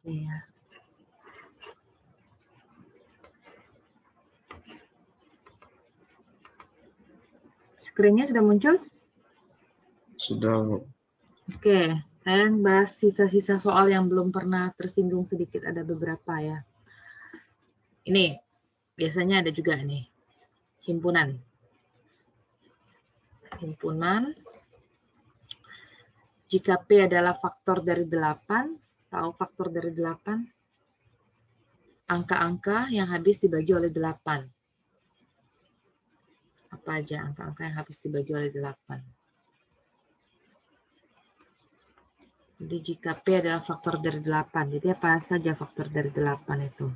Iya. Screen-nya sudah muncul? Sudah. Oke, saya bahas sisa-sisa soal yang belum pernah tersinggung sedikit, ada beberapa ya. Ini biasanya ada juga nih, himpunan. Himpunan, jika P adalah faktor dari 8, tahu faktor dari 8? Angka-angka yang habis dibagi oleh 8. Apa aja angka-angka yang habis dibagi oleh 8? Jadi jika P adalah faktor dari 8, jadi apa saja faktor dari 8 itu?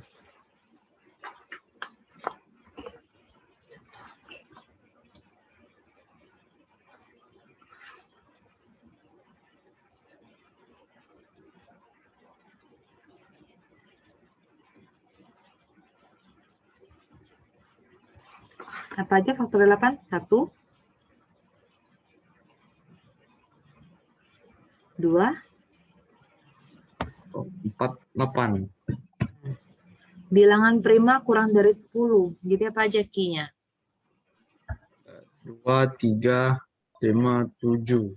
Apa aja faktor 8? 1, 2, 4, 8. bilangan prima kurang dari 10. Jadi apa aja key-nya? 2, 3, 5, 7.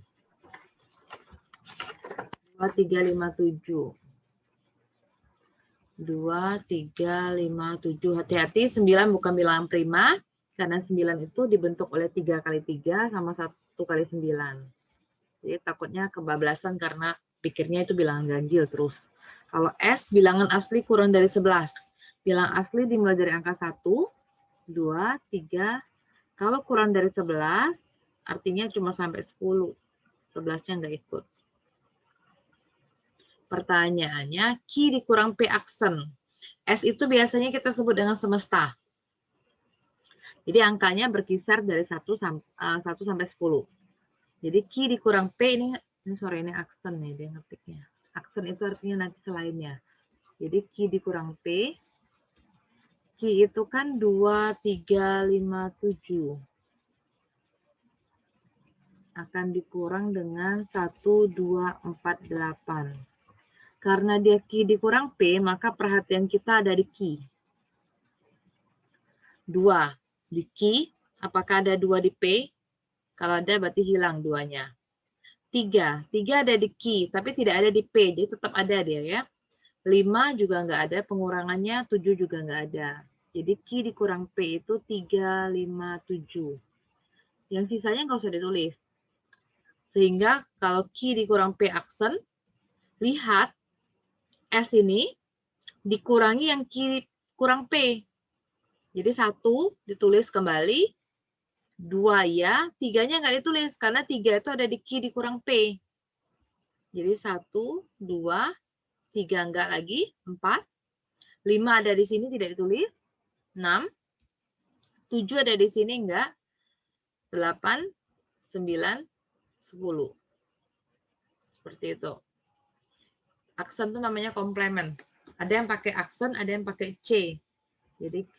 2, 3, 5, 7. 2, 3, 5, 7. Hati-hati, 9 bukan bilangan prima. Karena 9 itu dibentuk oleh 3 kali 3 sama 1 kali 9. Jadi takutnya kebablasan karena pikirnya itu bilangan ganjil terus. Kalau S, bilangan asli kurang dari 11. Bilangan asli dimulai dari angka 1, 2, 3. Kalau kurang dari 11, artinya cuma sampai 10. 11-nya nggak ikut. Pertanyaannya, Q dikurang P aksen. S itu biasanya kita sebut dengan semesta. Jadi angkanya berkisar dari 1 sampai 10. Jadi Q dikurang P ini aksen nih dia ngetiknya. Aksen itu artinya nanti selainnya. Jadi Q dikurang P. Q itu kan 2, 3, 5, 7. Akan dikurang dengan 1, 2, 4, 8. Karena dia Q dikurang P, maka perhatian kita ada di Q. 2 di Q, apakah ada 2 di P? Kalau ada berarti hilang 2-nya. 3 ada di Q, tapi tidak ada di P, jadi tetap ada dia ya. 5 juga nggak ada pengurangannya, 7 juga nggak ada. Jadi Q dikurang P itu 3, 5, 7. Yang sisanya nggak usah ditulis. Sehingga kalau Q dikurang P aksen, lihat S ini dikurangi yang Q kurang P. Jadi 1 ditulis kembali, 2 ya, 3-nya nggak ditulis karena 3 itu ada di Q dikurang P. Jadi 1, 2, 3 enggak lagi, 4, 5 ada di sini tidak ditulis, 6, 7 ada di sini enggak, 8, 9, 10. Seperti itu. Aksen itu namanya komplement. Ada yang pakai aksen, ada yang pakai C. Jadi Q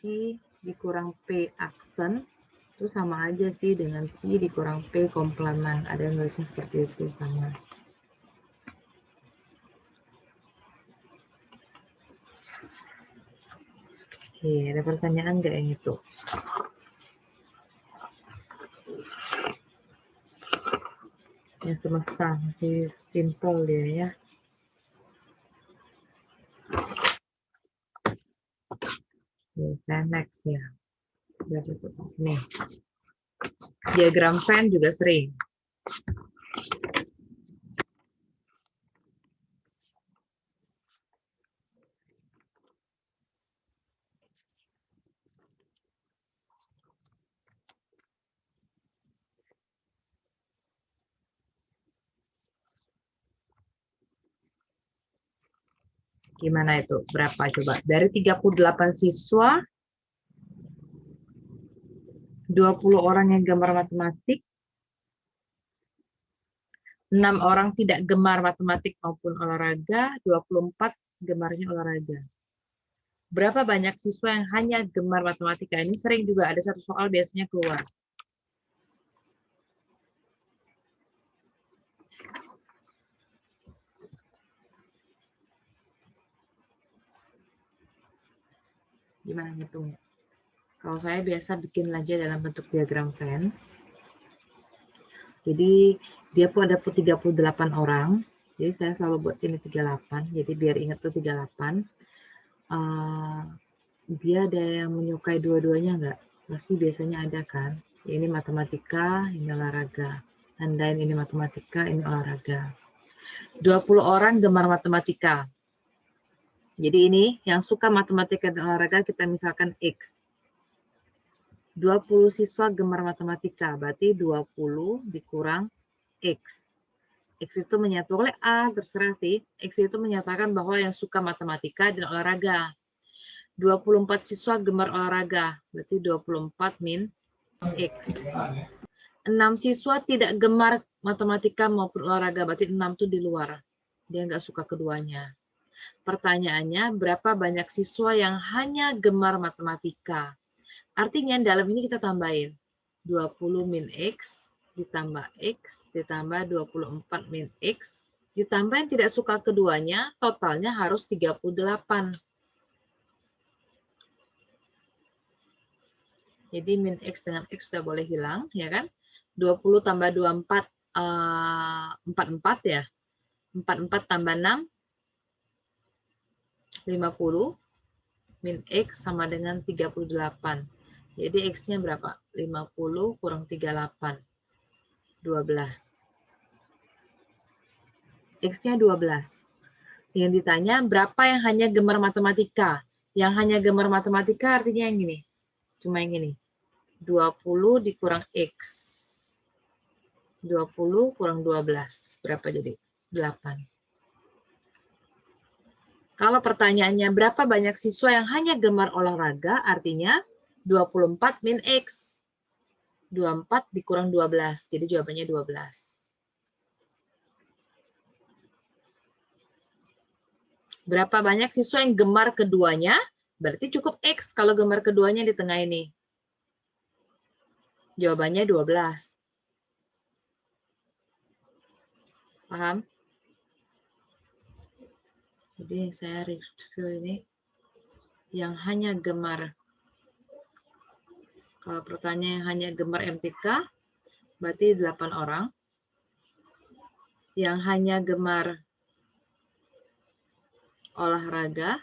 dikurang P aksen, itu sama aja sih dengan Q dikurang P komplement. Ada yang nulisnya seperti itu sama. Oke, ada pertanyaan nggak yang itu? Yang semesta masih simple dia ya. Oke, next ya. Nih. Diagram Venn juga sering. Gimana itu? Berapa coba? Dari 38 siswa, 20 orang yang gemar matematik, 6 orang tidak gemar matematik maupun olahraga, 24 gemarnya olahraga. Berapa banyak siswa yang hanya gemar matematika? Ini sering juga ada satu soal biasanya keluar. gimana ngitungnya? Kalau saya biasa bikin aja dalam bentuk diagram Venn. Jadi dia pun ada 38 orang. Jadi saya selalu buat ini 38. Jadi biar ingat tuh 38. Dia ada yang menyukai dua-duanya nggak? Pasti biasanya ada kan? Ini matematika, ini olahraga. Tandain ini matematika, ini olahraga. 20 orang gemar matematika. Jadi ini yang suka matematika dan olahraga kita misalkan X. 20 siswa gemar matematika, berarti 20 dikurang X. X itu menyatu oleh A, terserah sih. X itu menyatakan bahwa yang suka matematika dan olahraga. 24 siswa gemar olahraga, berarti 24 min X. 6 siswa tidak gemar matematika maupun olahraga, berarti 6 itu di luar. Dia nggak suka keduanya. Pertanyaannya, berapa banyak siswa yang hanya gemar matematika? Artinya dalam ini kita tambahin 20 min X ditambah X ditambah 24 min X ditambah yang tidak suka keduanya, totalnya harus 38. Jadi min X dengan X sudah boleh hilang, ya kan? 20 tambah 24, 44 ya. 44 tambah 6, 50. Min X sama dengan 38. Jadi X-nya berapa? 50 kurang 38. 12. X-nya 12. Yang ditanya, berapa yang hanya gemar matematika? Yang hanya gemar matematika artinya yang gini. Cuma yang gini. 20 dikurang X. 20 kurang 12. Berapa jadi? 8. Kalau pertanyaannya, berapa banyak siswa yang hanya gemar olahraga? Artinya 24 min X. 24 dikurang 12. Jadi jawabannya 12. Berapa banyak siswa yang gemar keduanya? Berarti cukup X kalau gemar keduanya di tengah ini. Jawabannya 12. Paham? Jadi saya review ini. Yang hanya gemar. Kalau pertanyaan yang hanya gemar MTK, berarti 8 orang. Yang hanya gemar olahraga,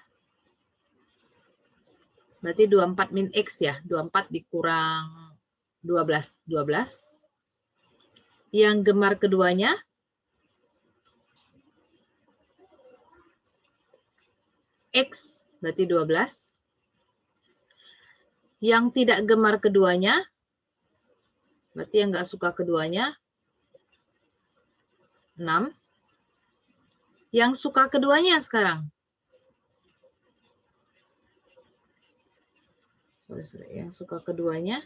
berarti 24 min X ya. 24 dikurang 12. 12. Yang gemar keduanya, X, berarti 12. Yang tidak gemar keduanya, berarti yang nggak suka keduanya, 6. Yang suka keduanya sekarang. Yang suka keduanya,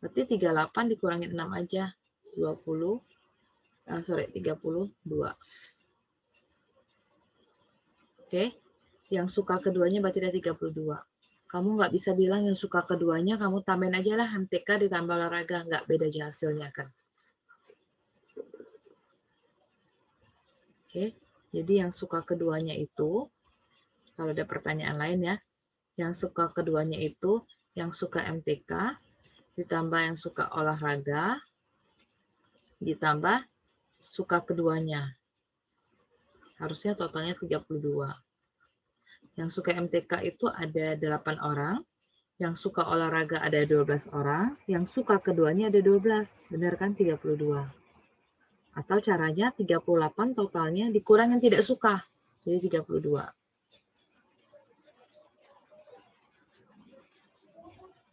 berarti 38 dikurangi 6 aja. 32. Oke. Yang suka keduanya berarti ada 32. Kamu nggak bisa bilang yang suka keduanya, kamu tambahin aja lah MTK ditambah olahraga. Nggak beda aja hasilnya kan. Oke. Jadi yang suka keduanya itu, kalau ada pertanyaan lain ya, yang suka keduanya itu, yang suka MTK, ditambah yang suka olahraga, ditambah suka keduanya. Harusnya totalnya 32. Yang suka MTK itu ada 8 orang, yang suka olahraga ada 12 orang, yang suka keduanya ada 12. Benar kan 32? Atau caranya 38 totalnya dikurang yang tidak suka. Jadi 32.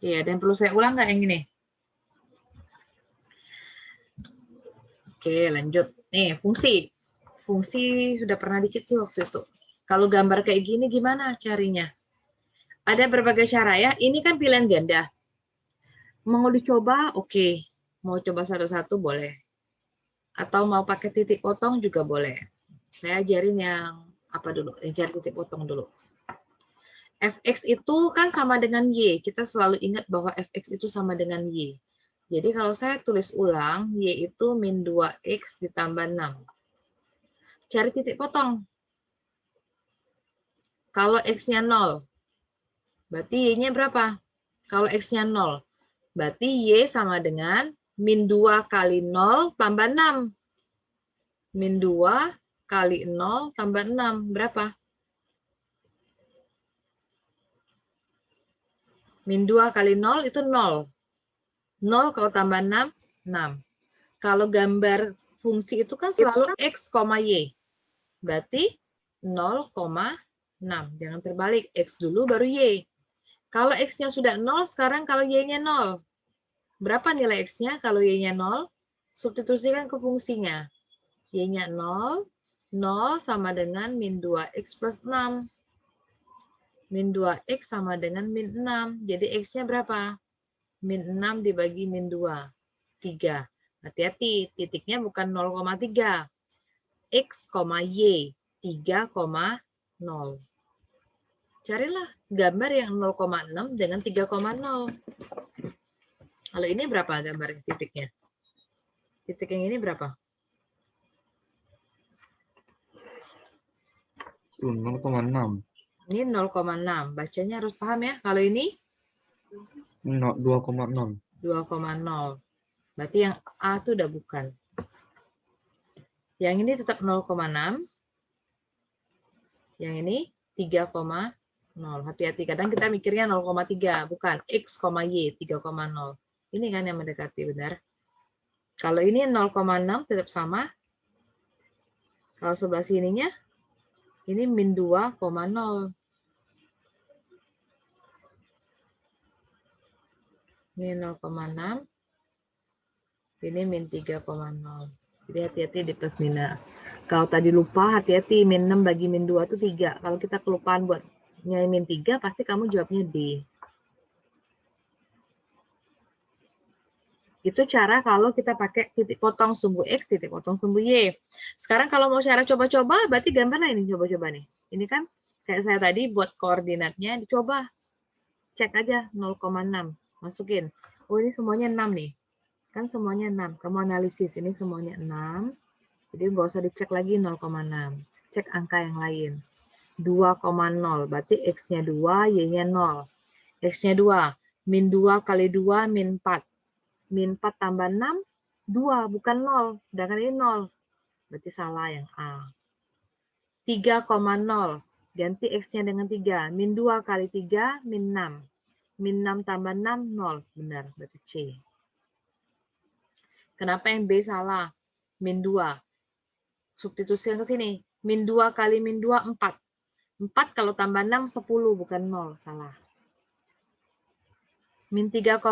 Iya, dan perlu saya ulang nggak yang ini? Oke, lanjut. Nih, fungsi. Fungsi sudah pernah dikit sih waktu itu. Kalau gambar kayak gini gimana carinya? Ada berbagai cara ya. Ini kan pilihan ganda. Mau dicoba, oke. Mau coba satu-satu boleh. Atau mau pakai titik potong juga boleh. Saya ajarin yang apa dulu? Yang cari titik potong dulu. Fx itu kan sama dengan Y. Kita selalu ingat bahwa Fx itu sama dengan Y. Jadi kalau saya tulis ulang, Y itu min 2X ditambah 6. Cari titik potong. Kalau X-nya 0, Berarti Y-nya berapa? Kalau X-nya 0. Berarti Y sama dengan min 2 kali 0 tambah 6. Min 2 kali 0 tambah 6. Berapa? Min 2 kali 0 itu 0. 0 kalau tambah 6, 6. Kalau gambar fungsi itu kan selalu X, Y. Berarti 0,6. Jangan terbalik. X dulu baru Y. Kalau X-nya sudah 0, sekarang kalau Y-nya 0. Berapa nilai X-nya? Kalau Y-nya 0, substitusikan ke fungsinya. Y-nya 0, 0 sama dengan min 2X plus 6. Min 2X sama dengan min 6. Jadi X-nya berapa? Min 6 dibagi min 2. 3. Hati-hati, titiknya bukan 0,3. X, Y, 3,0. Carilah gambar yang 0,6 dengan 3,0. Kalau ini berapa gambar titiknya? Titik yang ini berapa? 0,6. Ini 0,6. Bacanya harus paham ya. Kalau ini 2,0. 2,0. Berarti yang A itu udah bukan. Yang ini tetap 0,6. Yang ini 3,0. Hati-hati. Kadang kita mikirnya 0,3. Bukan. X, Y, 3,0. Ini kan yang mendekati, benar. Kalau ini 0,6 tetap sama. Kalau sebelah sininya, ini min 2,0. Ini 0,6. Ini min 3,0. Jadi hati-hati di plus minus. Kalau tadi lupa, hati-hati. Min 6 bagi min 2 itu 3. Kalau kita kelupaan buat nyari min 3, pasti kamu jawabnya D. Itu cara kalau kita pakai titik potong sumbu X, titik potong sumbu Y. Sekarang kalau mau cara coba-coba, berarti gambar lain coba-coba nih. Ini kan kayak saya tadi buat koordinatnya, dicoba. Cek aja 0,6. Masukin. Oh ini semuanya 6 nih. Kan semuanya 6. Kamu analisis, ini semuanya 6. Jadi nggak usah dicek lagi 0,6. Cek angka yang lain. 2,0. Berarti X-nya 2, Y-nya 0. X-nya 2. Min 2 kali 2, min 4. Min 4 tambah 6, 2. Bukan 0. Sedangkan ini 0. Berarti salah yang A. 3,0. Ganti X-nya dengan 3. Min 2 kali 3, min 6. Min 6 tambah 6, 0. Benar. Berarti C. Kenapa yang B salah? Min 2. Substitusi ke sini. Min 2 kali min 2, 4. 4 kalau tambah 6, 10. Bukan 0. Salah. Min 3,0.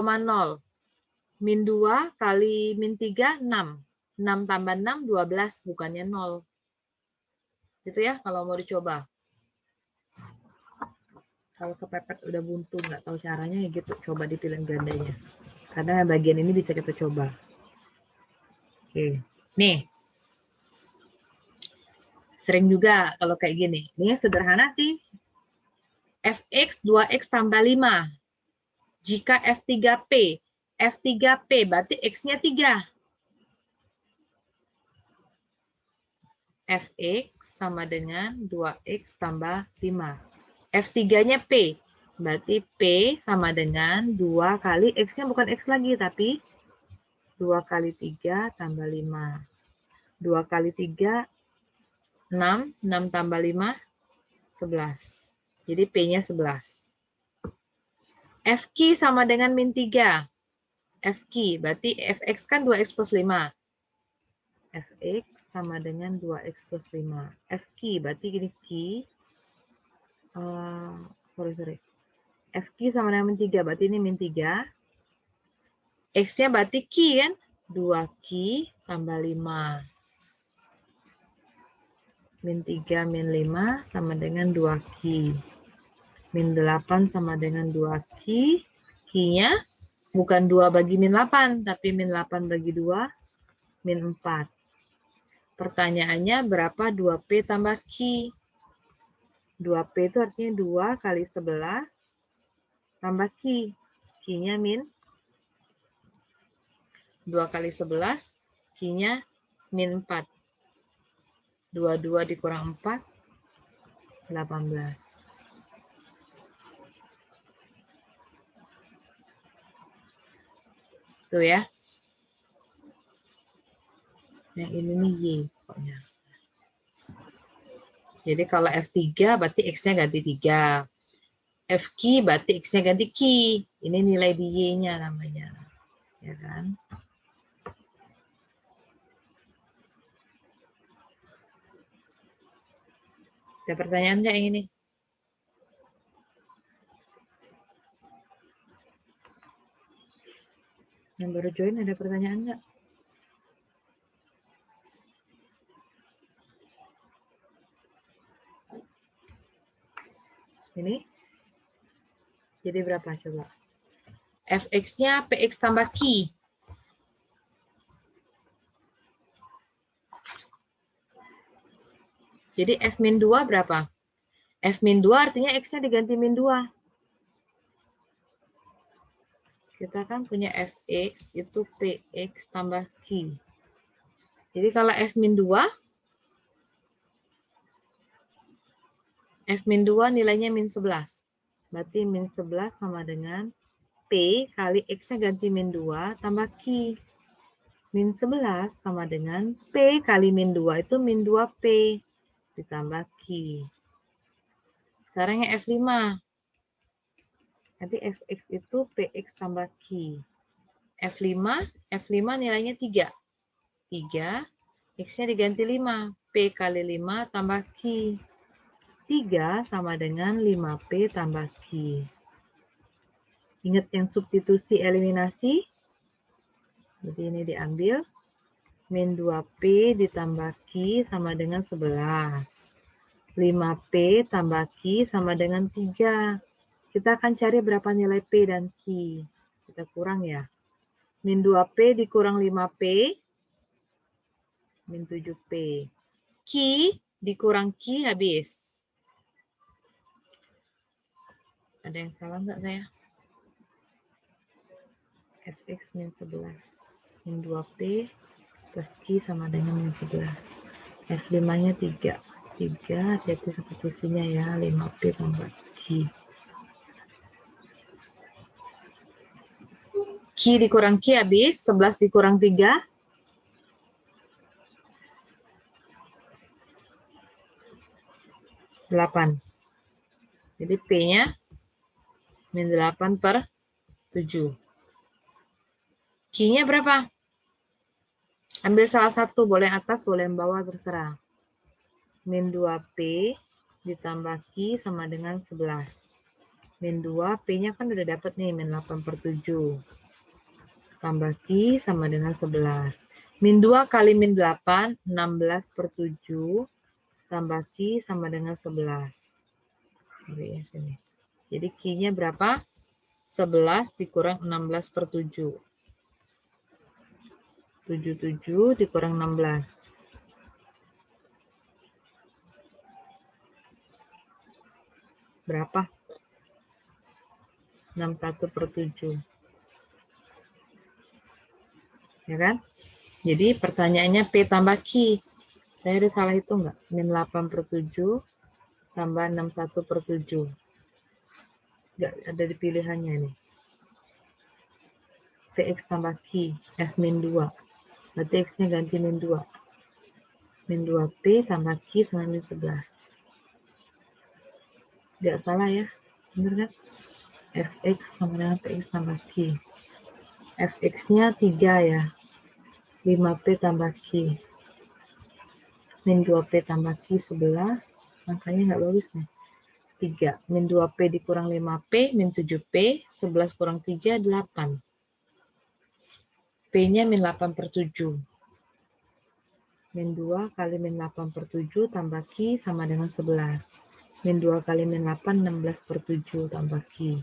Min 2 kali min 3, 6. 6 tambah 6, 12. Bukannya 0. Gitu ya, kalau mau dicoba. Kalau kepepet udah buntu, nggak tahu caranya, ya gitu. Coba di pilihan gandanya. Karena bagian ini bisa kita coba. Oke. Nih. Sering juga kalau kayak gini. Ini sederhana sih. Fx 2x tambah 5. Jika F3P. F3P berarti X-nya 3. Fx sama dengan 2x tambah 5. F3-nya P. Berarti P sama dengan 2 kali X-nya bukan X lagi, tapi 2 kali 3 tambah 5. 2 kali 3, 6. 6 tambah 5, 11. Jadi P-nya 11. Fq sama dengan min 3. Fq, berarti Fx kan 2x plus 5. Fx sama dengan 2x plus 5. Fq, berarti gini Q. Sorry. Fq sama dengan min 3, berarti ini min 3. X-nya berarti Q kan? 2Q tambah 5. Min 3 min 5 sama dengan 2Q. Min 8 sama dengan 2Q. Q-nya bukan 2 bagi min 8, tapi min 8 bagi 2, min 4. Pertanyaannya berapa 2P tambah Q? 2P itu artinya 2 kali 11 tambah Q. Q-nya min 2 kali 11, Q-nya min 4. 22 dikurang 4, 18. Tuh ya. Yang ini nih Y pokoknya. Jadi kalau F3 berarti X-nya ganti 3. F-key berarti X-nya ganti key. Ini nilai di Y-nya namanya. Ya kan? Ada pertanyaan nggak yang ini? Yang baru join ada pertanyaan nggak? Ini? Jadi berapa coba? Fx-nya Px tambah Q. Jadi F-2 berapa? F-2 artinya X-nya diganti min 2. Kita kan punya Fx itu Px tambah Q. Jadi kalau F-2, F-2 nilainya min 11. Berarti min 11 sama dengan P kali X-nya ganti min 2 tambah Q. Min 11 sama dengan P kali min 2 itu min 2P ditambah Q. Sekarang yang F5. Nanti Fx itu Px tambah Q. F5 nilainya 3. 3, X-nya diganti 5. P kali 5 tambah Q. 3 sama dengan 5P tambah Q. Ingat yang substitusi eliminasi? Jadi ini diambil. Min 2P ditambah Q sama dengan 11. 5P tambah Q sama dengan 3. Kita akan cari berapa nilai P dan Q. Kita kurang ya. Min 2P dikurang 5P. Min 7P. Q dikurang Q habis. Ada yang salah nggak saya? Fx min 11. Min 2P plus Q sama dengan min 11. F5-nya 3. 3, jadi substitusinya ya. 5P tambah Q. Q dikurang Q habis. 11 dikurang 3. 8. Jadi P-nya min 8 per 7. Q-nya berapa? Ambil salah satu, boleh atas, boleh yang bawah, terserah. Min 2P ditambah Q sama dengan 11. Min 2, P-nya kan udah dapat nih, min 8 per 7. Tambah Q sama dengan 11. Min 2 kali min 8, 16 per 7. Tambah Q sama dengan 11. Jadi Q-nya berapa? 11 dikurang 16 per 7. 77 dikurang 16. Berapa? 61 per 7. Ya kan? Jadi pertanyaannya P tambah Q. Saya ada salah itu enggak? Min 8 per 7 tambah 61 per 7. Enggak ada di pilihannya nih. Px tambah Q. F min 2. Berarti X-nya ganti min 2. Min 2P tambah Q sama min 11. Enggak salah ya? Bener kan? Fx sama dengan Px tambah Q. Fx-nya 3 ya. 5P tambah Q. Min 2P tambah Q 11. Angkanya nggak bagus nih. 3. Min 2P dikurang 5P. Min 7P. 11 kurang 3, 8. P-nya min 8 per 7. Min 2 kali min 8 per 7 tambah Q sama dengan 11. Min 2 kali min 8, 16 per 7 tambah Q.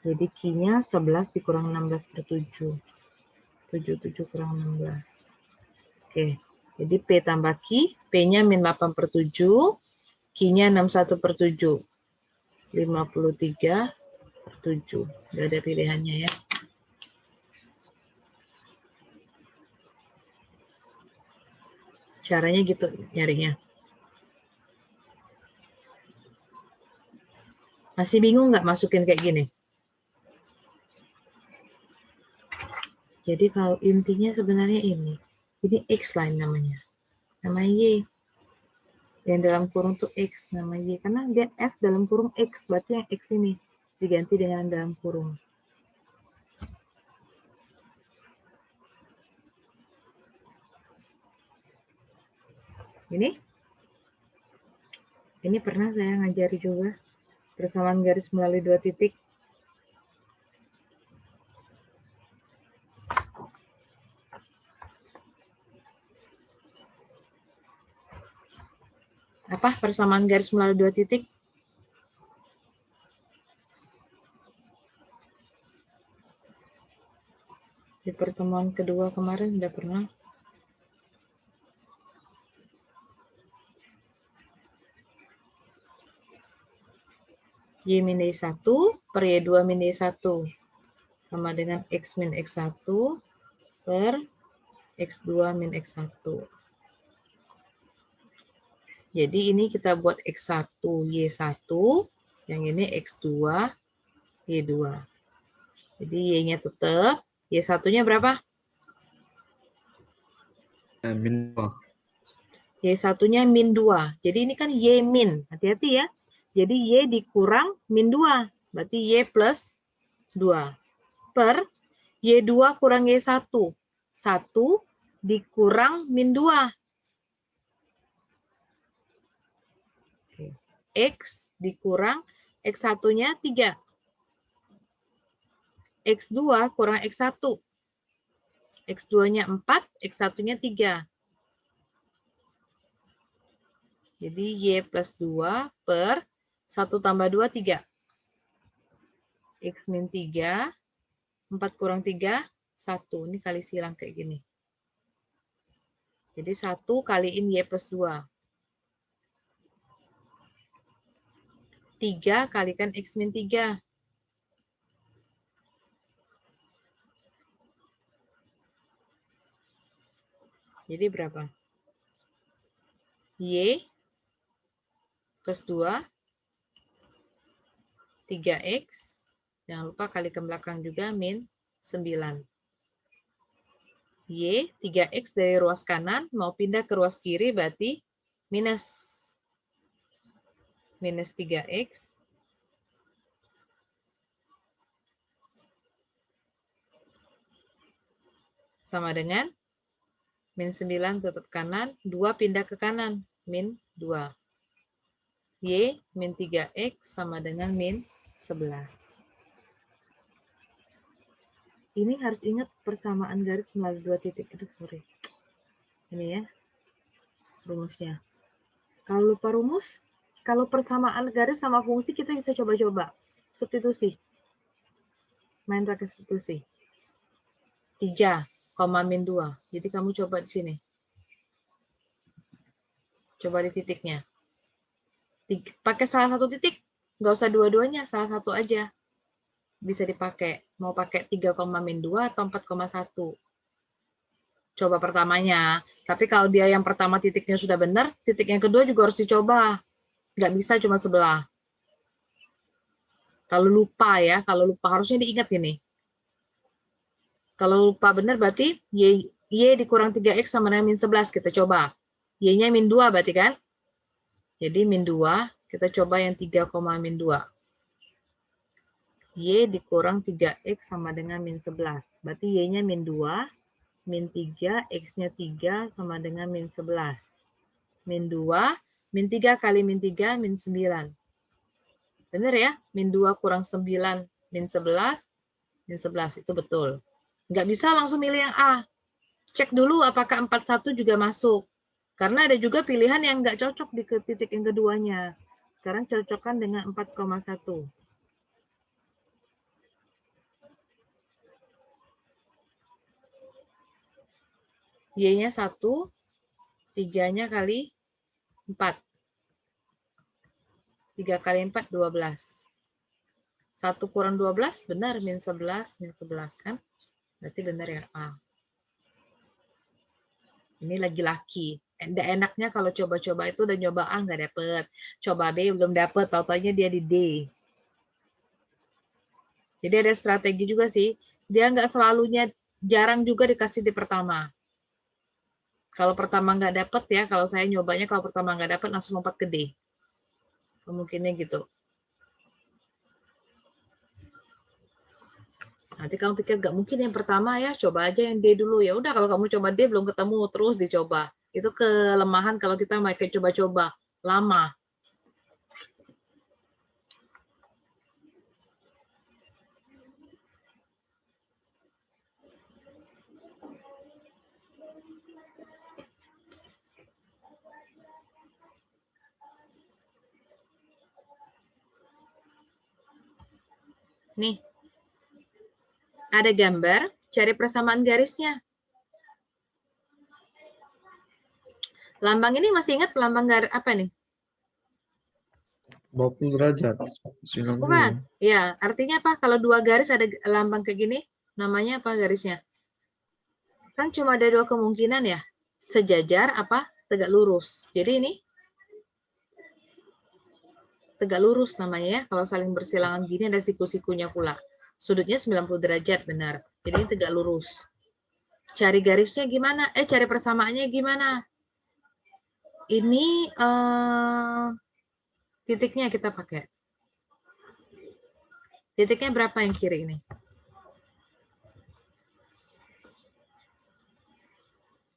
Jadi Q-nya 11 dikurang 16 per 7. 77 kurang 16. Oke, jadi P tambah Q. P-nya min 8 per 7. Q-nya 61 per 7. 53 per 7. Nggak ada pilihannya ya. Caranya gitu nyarinya. Masih bingung nggak masukin kayak gini? Jadi kalau intinya sebenarnya ini X line namanya. Nama Y. Yang dalam kurung tuh X nama Y. Karena dia F dalam kurung X. Berarti yang X ini diganti dengan dalam kurung. Ini pernah saya ngajari juga. Persamaan garis melalui 2 titik. Apa persamaan garis melalui 2 titik? Di pertemuan kedua kemarin sudah pernah. Y min Y1 per Y2 min Y1 sama dengan X min X1 per X2 min X1. Jadi ini kita buat X1 Y1, yang ini X2 Y2. Jadi Y-nya tetap, Y1-nya berapa? Min 2. Y1-nya min 2. Jadi ini kan Y min. Hati-hati ya. Jadi Y dikurang min 2. Berarti Y plus 2. Per Y2 kurang Y1. 1 dikurang min 2. X dikurang X1-nya 3. X2 kurang X1. X2-nya 4, X1-nya 3. Jadi Y plus 2 per 1 tambah 2, 3. X min 3, 4 kurang 3, 1. Ini kali silang kayak gini. Jadi 1 kaliin Y plus 2. 3 kalikan X min 3. Jadi berapa? Y plus 2, 3X. Jangan lupa kalikan belakang juga, min 9. Y, 3X dari ruas kanan, mau pindah ke ruas kiri, berarti minus 3X. Sama dengan min 9 tetap kanan, 2 pindah ke kanan, min 2. Y min 3X sama dengan min 11. Ini harus ingat persamaan garis melalui 2 titik itu, sorry. Ini ya, rumusnya. Kalau lupa rumus, kalau persamaan garis sama fungsi kita bisa coba-coba. Substitusi. Main pakai substitusi. 3, min 2. Jadi kamu coba di sini. Coba di titiknya. Pakai salah satu titik. Nggak usah dua-duanya, salah satu aja. Bisa dipakai. Mau pakai 3, min 2 atau 4,1. Coba pertamanya. Tapi kalau dia yang pertama titiknya sudah benar, titik yang kedua juga harus dicoba. Nggak bisa cuma sebelah. Kalau lupa ya, kalau lupa harusnya diingat ini. Kalau lupa benar berarti Y dikurang 3X sama dengan min 11. Kita coba. Y-nya min 2 berarti kan? Jadi min 2, kita coba yang 3, min 2. Y dikurang 3X sama dengan min 11. Berarti Y-nya min 2, min 3, X-nya 3 sama dengan min 11. Min 2, min 3 kali min 3, min 9. Benar ya? Min 2 kurang 9, min 11, min 11. Itu betul. Nggak bisa langsung milih yang A. Cek dulu apakah 41 juga masuk. Karena ada juga pilihan yang nggak cocok di titik yang keduanya. Sekarang cocokkan dengan 4,1. Y-nya 1, 3-nya kali 4. 3 kali 4, 12. 1 kurang 12, benar, min 11, min 11 kan? Berarti benar ya A. Ini lagi-laki. Enaknya kalau coba-coba itu udah nyoba A nggak dapet. Coba B belum dapet, tau-taunya dia di D. Jadi ada strategi juga sih. Dia nggak selalunya jarang juga dikasih di pertama. Kalau pertama nggak dapet ya, kalau saya nyobanya kalau pertama nggak dapet langsung lompat ke D. Kemungkinnya gitu. Nanti kamu pikir nggak mungkin yang pertama ya, coba aja yang D dulu. Ya udah kalau kamu coba D belum ketemu, terus dicoba. Itu kelemahan kalau kita pakai coba-coba. Lama. Nih, ada gambar, cari persamaan garisnya. Lambang ini masih ingat lambang garis apa nih? 20 derajat. 90. Bukan. Ya, artinya apa? Kalau dua garis ada lambang kayak gini, namanya apa garisnya? Kan cuma ada dua kemungkinan ya. Sejajar apa? Tegak lurus. Jadi ini tegak lurus namanya ya. Kalau saling bersilangan gini ada siku-sikunya pula. Sudutnya 90 derajat, benar. Jadi ini tegak lurus. Cari garisnya gimana? Cari persamaannya gimana? Ini titiknya kita pakai. Titiknya berapa yang kiri ini?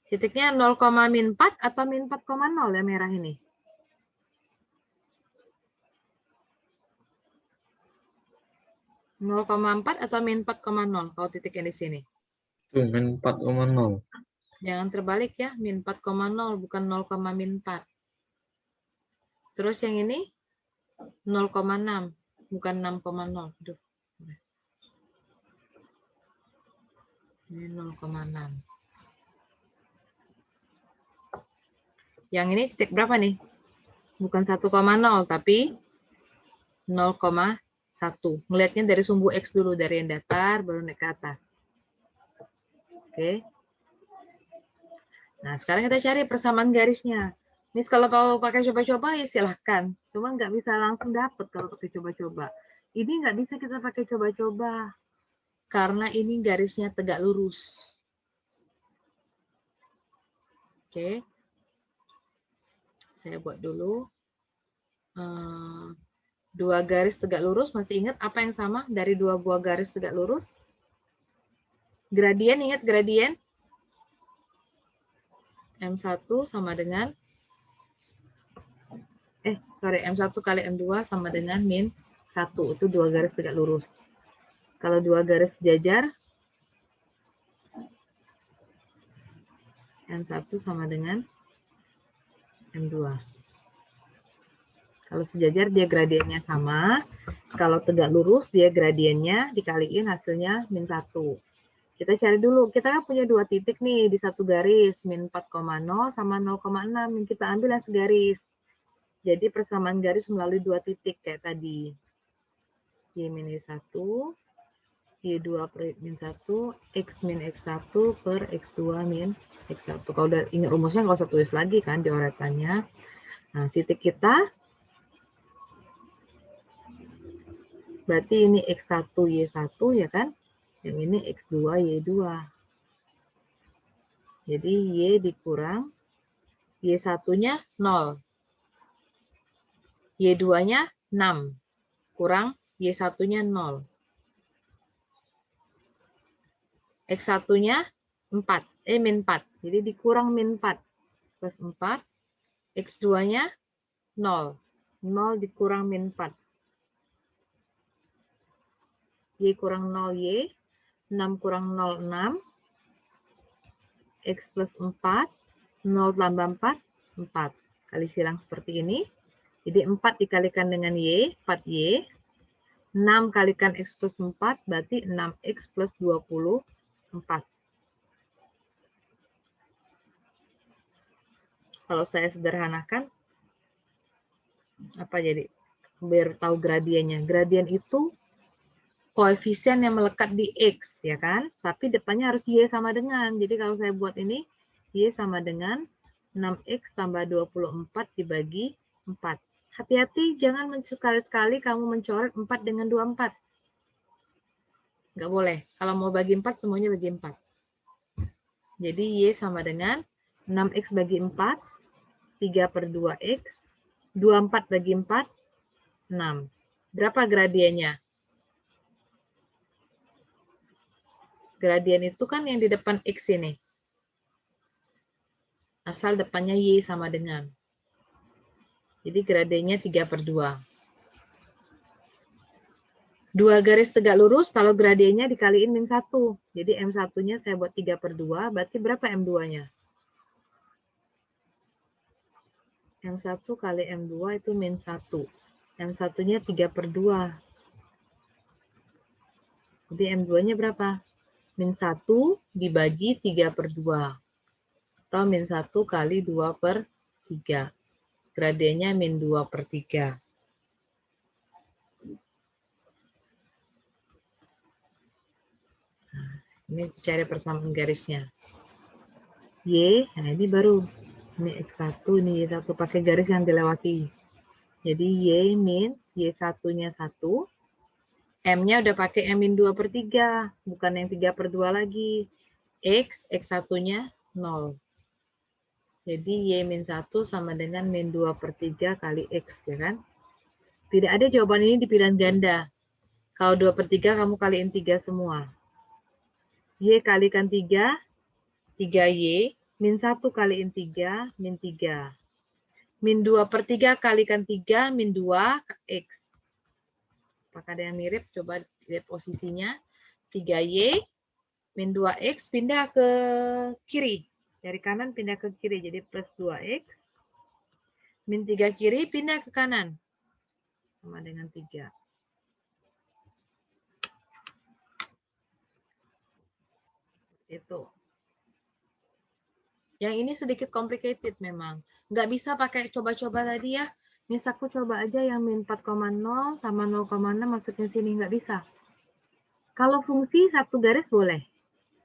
Titiknya 0, min 4 atau min 4,0 yang merah ini? (0,4) atau min 4,0 kalau titiknya di sini? Tuh, min 4,0. Jangan terbalik ya, min 4,0 bukan 0, min 4. Terus yang ini 0,6 bukan 6,0. Aduh. Ini 0,6. Yang ini titik berapa nih? Bukan 1,0 tapi 0,1. Melihatnya dari sumbu X dulu, dari yang datar baru naik ke atas. Oke. Nah, sekarang kita cari persamaan garisnya. Ini kalau mau pakai coba-coba ya silahkan. Cuma nggak bisa langsung dapet kalau pakai coba-coba. Ini nggak bisa kita pakai coba-coba. Karena ini garisnya tegak lurus. Oke. Saya buat dulu. Dua garis tegak lurus, masih ingat apa yang sama dari dua buah garis tegak lurus? Gradien, ingat gradien? M1 sama dengan M1 kali M2 sama dengan min 1. Itu dua garis tegak lurus. Kalau dua garis sejajar, M1 sama dengan M2. Kalau sejajar dia gradiennya sama. Kalau tegak lurus dia gradiennya dikaliin hasilnya min 1. Kita cari dulu, kita kan punya dua titik nih di satu garis, min 4,0 sama 0,6 yang kita ambil yang segaris. Jadi persamaan garis melalui dua titik kayak tadi. Y min Y1, Y2 per min 1, X min X1 per X2 min X1. Kalau udah ingat rumusnya nggak usah tulis lagi kan di oretannya. Nah, titik kita berarti ini X1 Y1 ya kan? Yang ini X2 Y2. Jadi Y dikurang Y1-nya 0. Y2-nya 6. Kurang Y1-nya 0. X1-nya 4. Min 4. Jadi dikurang min 4. Plus 4. X2-nya 0. 0 dikurang min 4. Y kurang 0 Y. 6 kurang 0, 6. X plus 4. 0 tambah 4, 4. Kali silang seperti ini. Jadi 4 dikalikan dengan Y, 4Y. 6 kalikan X plus 4, berarti 6X plus 24. Kalau saya sederhanakan, apa jadi? Biar tahu gradiennya. Gradien itu koefisien yang melekat di X, ya kan? Tapi depannya harus Y sama dengan. Jadi kalau saya buat ini, Y sama dengan 6X tambah 24 dibagi 4. Hati-hati, jangan sekali-sekali kamu mencoret 4 dengan 24. Nggak boleh. Kalau mau bagi 4, semuanya bagi 4. Jadi Y sama dengan 6X bagi 4, 3/2X, 24 bagi 4, 6. Berapa gradiennya? Gradien itu kan yang di depan X ini. Asal depannya Y sama dengan. Jadi gradiennya 3/2. Dua garis tegak lurus, kalau gradiennya dikaliin min 1. Jadi M1-nya saya buat 3/2, berarti berapa M2-nya? M1 kali M2 itu min 1. M1-nya 3/2. Jadi M2-nya berapa? Min 1 dibagi 3/2. Atau min 1 kali 2/3. Gradiennya min 2/3. Ini cari persamaan garisnya. Y, nah ini baru. Ini X1, ini Y1. Pakai garis yang dilewati. Jadi Y min, Y1-nya 1. M-nya udah pakai M min 2/3. Bukan yang 3/2 lagi. X1-nya 0. Jadi Y min 1 sama dengan min 2/3 kali X, ya kan? Tidak ada jawaban ini di pilihan ganda. Kalau 2/3 kamu kaliin 3 semua. Y kalikan 3, 3Y, min 1 kaliin 3, min 3. Min 2/3 kalikan 3, min 2, X. Apakah ada yang mirip? Coba lihat posisinya. 3Y, min 2X, pindah ke kiri. Dari kanan pindah ke kiri, jadi plus 2X. Min 3 kiri, pindah ke kanan. Sama dengan 3. Itu. Yang ini sedikit complicated memang. Nggak bisa pakai coba-coba tadi ya. Misalku coba aja yang min 4,0 sama 0,6 maksudnya sini. Nggak bisa. Kalau fungsi satu garis boleh.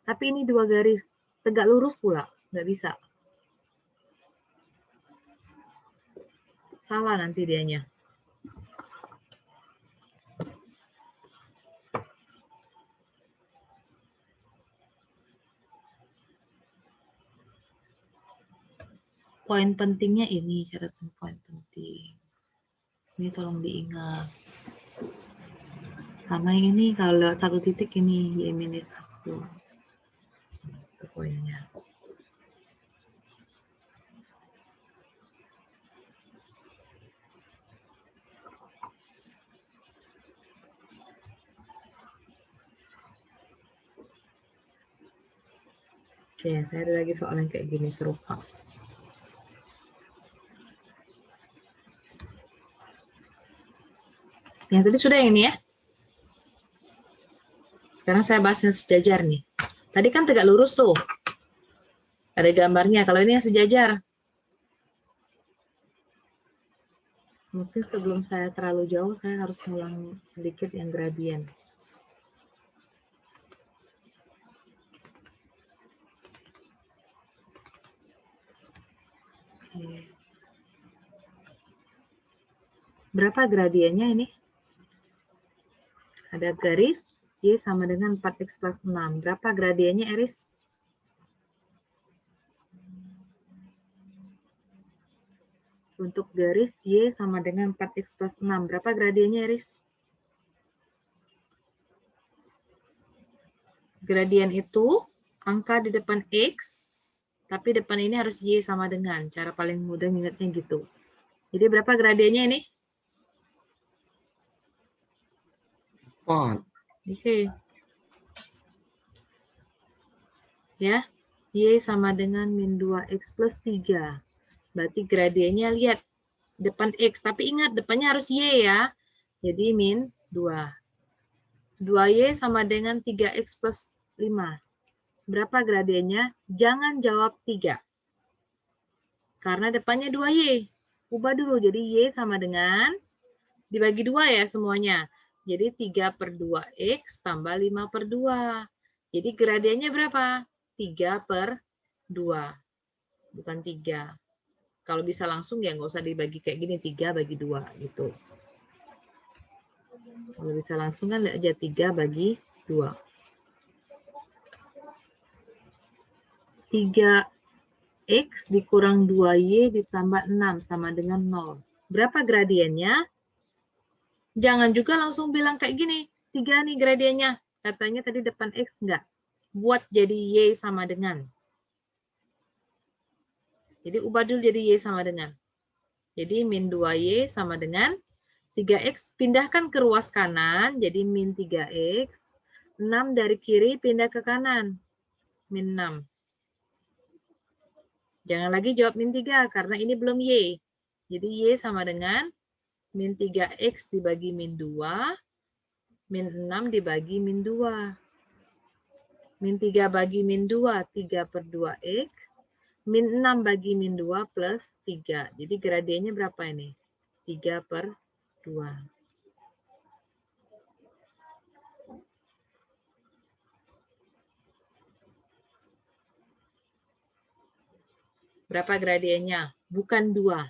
Tapi ini dua garis. Tegak lurus pula. Nggak bisa. Salah nanti dianya. Poin pentingnya ini, catatan poin penting. Ini tolong diingat. Karena ini kalau lewat satu titik ini Y minus 1. Itu poinnya. Oke, saya ada lagi soal yang kayak gini serupa. Yang tadi sudah ini ya. Sekarang saya bahas yang sejajar nih. Tadi kan tegak lurus tuh. Ada gambarnya. Kalau ini yang sejajar. Mungkin sebelum saya terlalu jauh, saya harus ngulang sedikit yang gradien. Oke. Berapa gradiennya ini? Ada garis Y sama dengan 4X plus 6. Berapa gradiennya, Eris? Untuk garis Y sama dengan 4X plus 6. Berapa gradiennya, Eris? Gradien itu angka di depan X, tapi depan ini harus Y sama dengan. Cara paling mudah ingatnya gitu. Jadi berapa gradiennya ini? 4. Oke. Ya, Y sama dengan min 2X plus 3. Berarti gradiennya lihat depan X. Tapi ingat depannya harus Y ya. Jadi min 2. 2Y sama dengan 3X plus 5. Berapa gradiennya? Jangan jawab 3. Karena depannya 2Y. Ubah dulu. Jadi Y sama dengan, dibagi 2 ya semuanya. Jadi 3/2X tambah 5/2. Jadi gradiennya berapa? 3/2. Bukan 3. Kalau bisa langsung ya nggak usah dibagi kayak gini. 3 bagi 2 gitu. Kalau bisa langsung kan aja 3 bagi 2. 3X dikurang 2Y ditambah 6 sama dengan 0. Berapa gradiennya? Jangan juga langsung bilang kayak gini, 3 nih gradiennya. Katanya tadi depan X enggak. Buat jadi Y sama dengan. Jadi ubah dulu jadi Y sama dengan. Jadi min 2Y sama dengan 3X pindahkan ke ruas kanan, jadi min 3X. 6 dari kiri pindah ke kanan, min 6. Jangan lagi jawab min 3, karena ini belum Y. Jadi Y sama dengan min 3X dibagi min 2, min 6 dibagi min 2. Min 3 bagi min 2, 3 per 2X. Min 6 bagi min 2 plus 3. Jadi gradiennya berapa ini? 3 per 2. Berapa gradiennya? Bukan 2.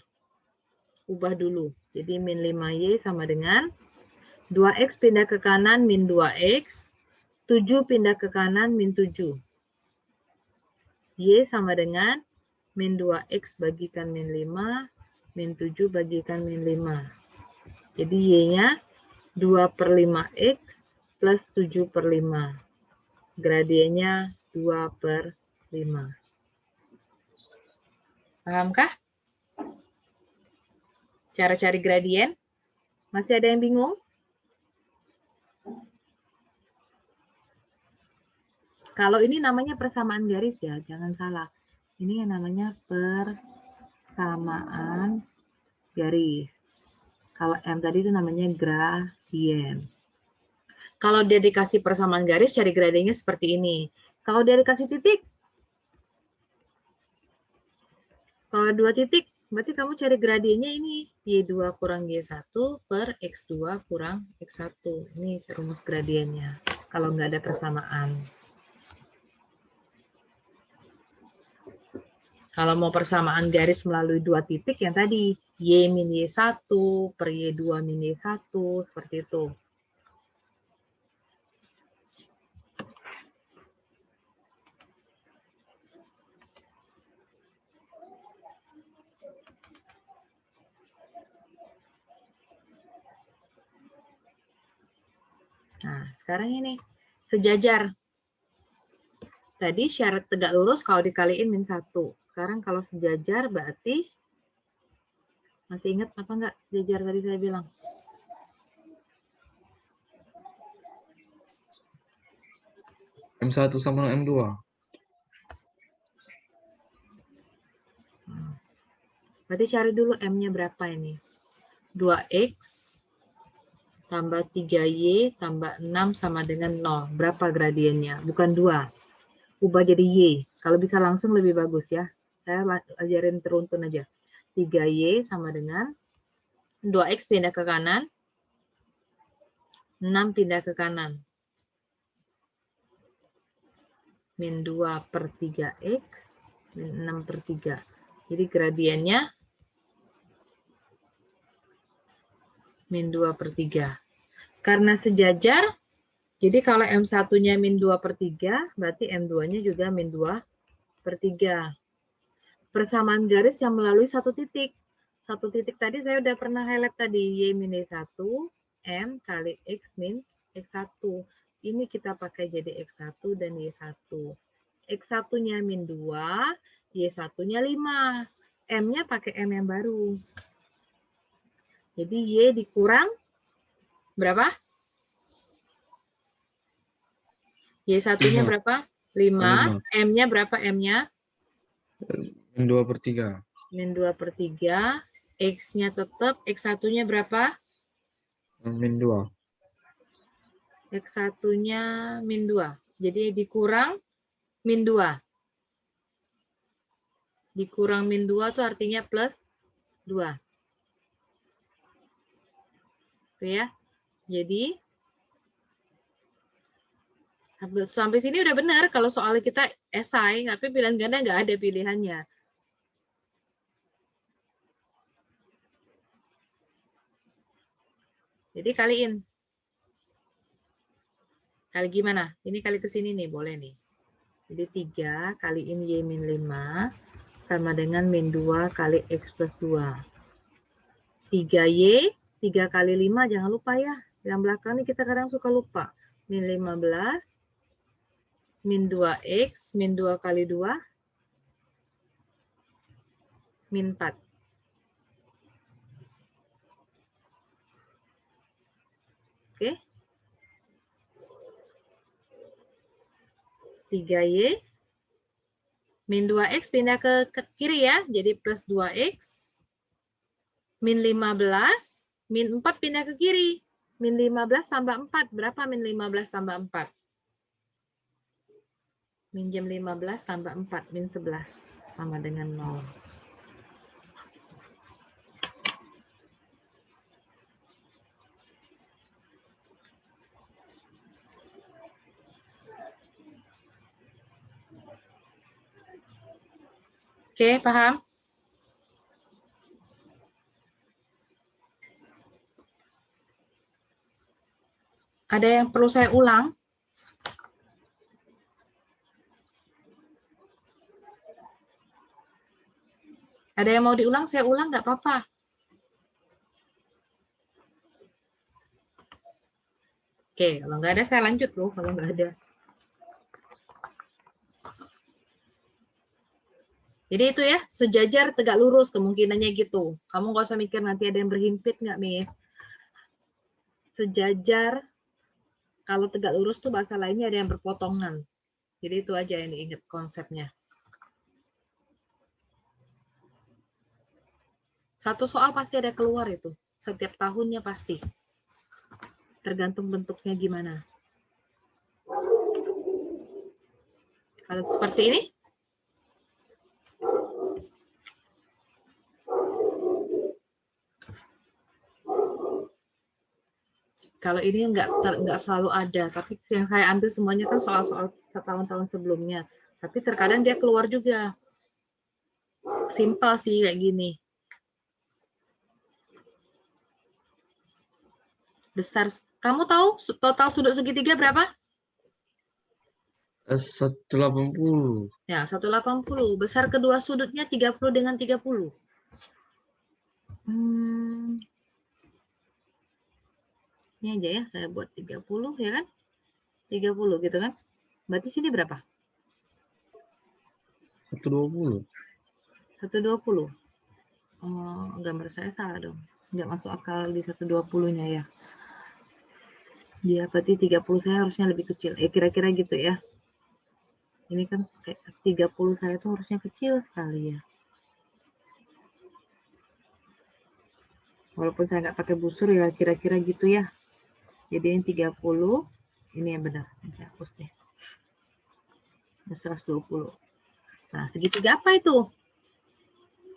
Ubah dulu. Jadi min 5Y sama dengan 2X pindah ke kanan min 2X. 7 pindah ke kanan min 7. Y sama dengan min 2X bagikan min 5. Min 7 bagikan min 5. Jadi Y-nya 2 per 5X plus 7 per 5. Gradiennya 2 per 5. Pahamkah? Cara cari gradien? Masih ada yang bingung? Kalau ini namanya persamaan garis ya, jangan salah. Ini yang namanya persamaan garis. Kalau M tadi itu namanya gradien. Kalau dia dikasih persamaan garis, cari gradiennya seperti ini. Kalau dia dikasih titik, kalau 2 titik, berarti kamu cari gradiennya ini. Y2 kurang Y1 per X2 kurang X1. Ini rumus gradiennya. Kalau nggak ada persamaan. Kalau mau persamaan garis melalui 2 titik yang tadi, Y min Y1 per Y2 min Y1, seperti itu. Nah, sekarang ini, sejajar. Tadi syarat tegak lurus kalau dikaliin min 1. Sekarang kalau sejajar berarti, masih ingat apa enggak sejajar tadi saya bilang? M1 sama M2. Berarti cari dulu M-nya berapa ini? 2X tambah 3Y tambah 6 sama dengan 0. Berapa gradiennya? Bukan 2. Ubah jadi Y. Kalau bisa langsung lebih bagus ya. Saya ajarin teruntun aja. 3Y sama dengan 2X pindah ke kanan. 6 pindah ke kanan. Min 2 per 3X. Min 6 per 3. Jadi gradiennya min 2 per 3. Karena sejajar, jadi kalau M1-nya min 2 per 3, berarti M2-nya juga min 2 per 3. Persamaan garis yang melalui satu titik. Satu titik tadi saya udah pernah highlight tadi. Y min Y1, M kali X min X1. Ini kita pakai jadi X1 dan Y1. X1-nya min 2, Y1-nya 5. M-nya pakai M yang baru. Jadi Y dikurang berapa? Y1-nya berapa? 5. M-nya berapa M-nya? Min 2 per 3. Min 2 per 3. X-nya tetap. X1-nya berapa? Min 2. X1-nya min 2. Jadi dikurang min 2. Dikurang min 2 itu artinya plus 2. Oke ya. Jadi sampai sini udah benar kalau soal kita esai, tapi pilihan ganda nggak ada pilihannya. Jadi kaliin. Kali gimana? Ini kali ke sini nih, boleh nih. Jadi 3 kaliin Y min 5 sama dengan min 2 kali X plus 2. 3Y, 3 kali 5, jangan lupa ya. Yang belakang ini kita kadang suka lupa. Min 15, min 2X, min 2 kali 2, min 4. Oke. 3Y, min 2X pindah ke kiri ya, jadi plus 2X. Min 15, min 4 pindah ke kiri. Min 15 tambah 4, berapa min 15 tambah 4? Minjem 15 tambah 4, min 11, sama dengan 0. Oke, paham? Ada yang perlu saya ulang? Ada yang mau diulang? Saya ulang nggak apa-apa. Oke, kalau nggak ada saya lanjut loh, kalau nggak ada. Jadi itu ya, sejajar tegak lurus kemungkinannya gitu. Kamu nggak usah mikir nanti ada yang berhimpit nggak, Miss. Sejajar, kalau tegak lurus tuh bahasa lainnya ada yang berpotongan. Jadi itu aja yang diingat konsepnya. Satu soal pasti ada keluar itu. Setiap tahunnya pasti. Tergantung bentuknya gimana. Kalau seperti ini, kalau ini nggak selalu ada, tapi yang saya ambil semuanya kan soal-soal tahun-tahun sebelumnya. Tapi terkadang dia keluar juga. Simpel sih kayak gini. Besar. Kamu tahu total sudut segitiga berapa? 180. Ya, 180. Besar kedua sudutnya 30 dengan 30. Ini aja ya, saya buat 30 ya kan? 30 gitu kan? Berarti sini berapa? 120. 120. Gambar saya salah dong. Nggak masuk akal di 120-nya ya. Dia berarti 30 saya harusnya lebih kecil. Kira-kira gitu ya. Ini kan kayak 30 saya tuh harusnya kecil sekali ya. Walaupun saya nggak pakai busur ya kira-kira gitu ya. Jadi yang 30, ini yang benar. Saya hapus deh. 120. Nah, segitiga apa itu?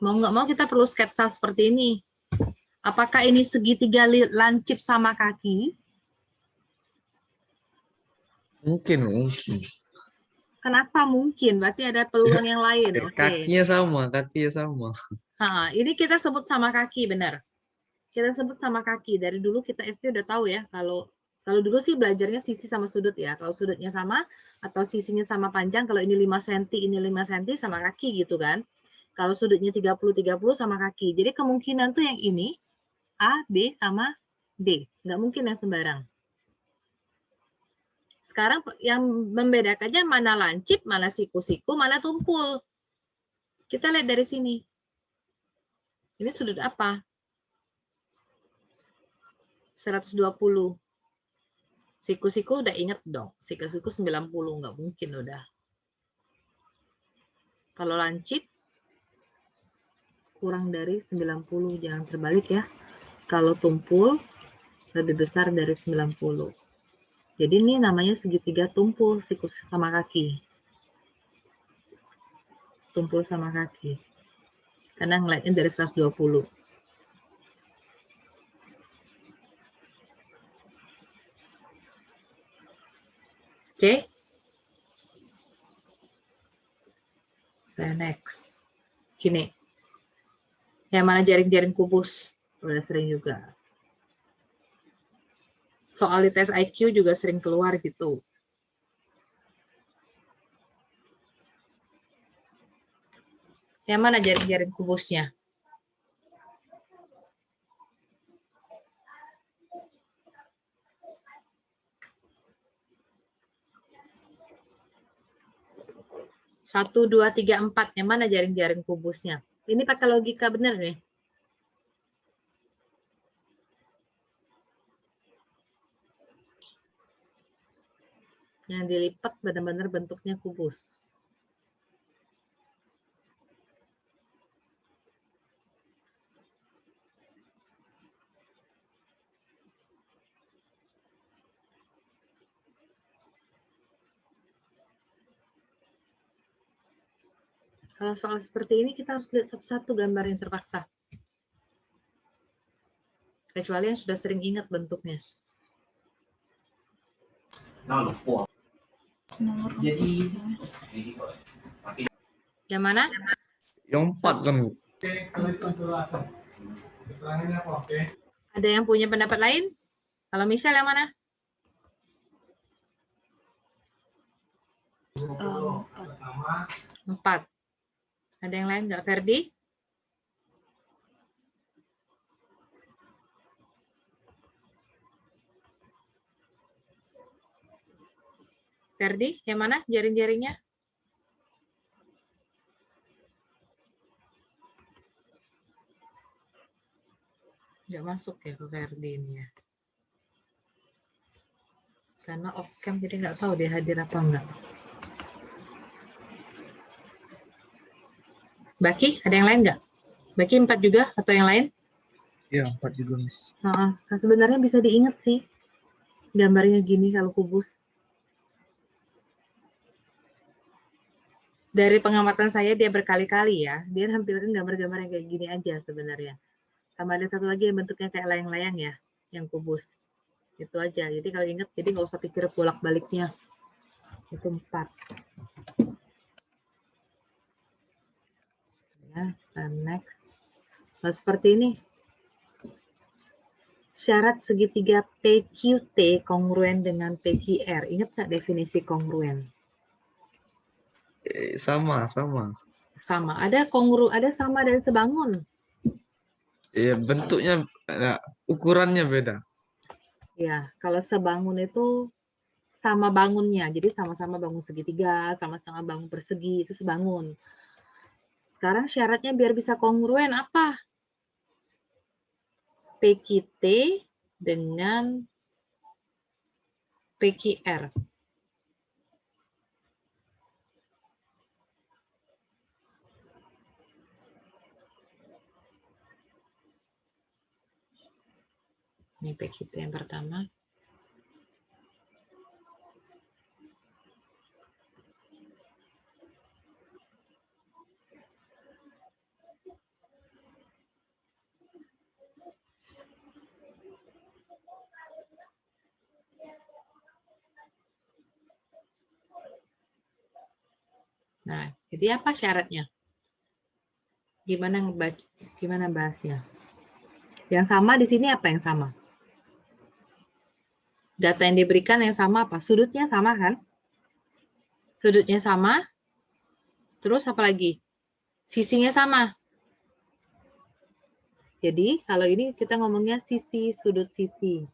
Mau nggak mau kita perlu sketsa seperti ini. Apakah ini segitiga lancip sama kaki? Mungkin. Kenapa mungkin? Berarti ada peluang yang lain. Oke. Kakinya sama. Nah, ini kita sebut sama kaki, benar. Kita sebut sama kaki. Dari dulu kita SD udah tahu ya, kalau dulu sih belajarnya sisi sama sudut ya. Kalau sudutnya sama atau sisinya sama panjang, kalau ini 5 cm, ini 5 cm sama kaki gitu kan. Kalau sudutnya 30 sama kaki. Jadi kemungkinan tuh yang ini A, B sama D. Nggak mungkin yang sembarang. Sekarang yang membedakannya mana lancip, mana siku-siku, mana tumpul. Kita lihat dari sini. Ini sudut apa? 120. Siku-siku udah inget dong. Siku-siku 90, nggak mungkin udah. Kalau lancip, kurang dari 90. Jangan terbalik ya. Kalau tumpul, lebih besar dari 90. Jadi ini namanya segitiga tumpul, siku sama kaki. Tumpul sama kaki. Karena ngeliatnya dari 120. Oke. Next. Gini. Yang mana jaring-jaring kubus. Udah sering juga. Soal di tes IQ juga sering keluar gitu. Yang mana jaring-jaring kubusnya? Satu, dua, tiga, empat. Yang mana jaring-jaring kubusnya? Ini pakai logika bener nih. Yang dilipat benar-benar bentuknya kubus. Kalau soal seperti ini kita harus lihat satu-satu gambar yang terpaksa. Kecuali yang sudah sering ingat bentuknya. Yang mana? Yang 4 kan, Bu? Ada yang punya pendapat lain? Kalau misal yang mana? 4. Ada yang lain nggak, Ferdi? Ferdi, yang mana jaring-jaringnya? Nggak masuk ya ke Ferdi ini ya. Karena off cam jadi nggak tahu dia hadir apa enggak. Baki, ada yang lain nggak? Baki 4 juga atau yang lain? Iya, 4 juga, Miss. Nah, sebenarnya bisa diingat sih. Gambarnya gini kalau kubus. Dari pengamatan saya dia berkali-kali ya. Dia nampilkan gambar-gambar yang kayak gini aja sebenarnya. Sama ada satu lagi yang bentuknya kayak layang-layang ya. Yang kubus. Itu aja. Jadi kalau ingat, jadi nggak usah pikir bolak-baliknya. Itu 4. Ya, next. Nah, seperti ini. Syarat segitiga PQT kongruen dengan PQR. Ingat nggak definisi kongruen? Sama. Sama. Ada sama dan sebangun. Iya, bentuknya, ukurannya beda. Ya, kalau sebangun itu sama bangunnya. Jadi sama-sama bangun segitiga, sama-sama bangun persegi, itu sebangun. Sekarang syaratnya biar bisa kongruen apa? PQT dengan PQR. Ini PQT yang pertama. Nah, jadi apa syaratnya? Gimana bahasnya? Yang sama di sini apa yang sama? Data yang diberikan yang sama apa? Sudutnya sama kan? Sudutnya sama. Terus apa lagi? Sisinya sama. Jadi kalau ini kita ngomongnya sisi, sudut sisi.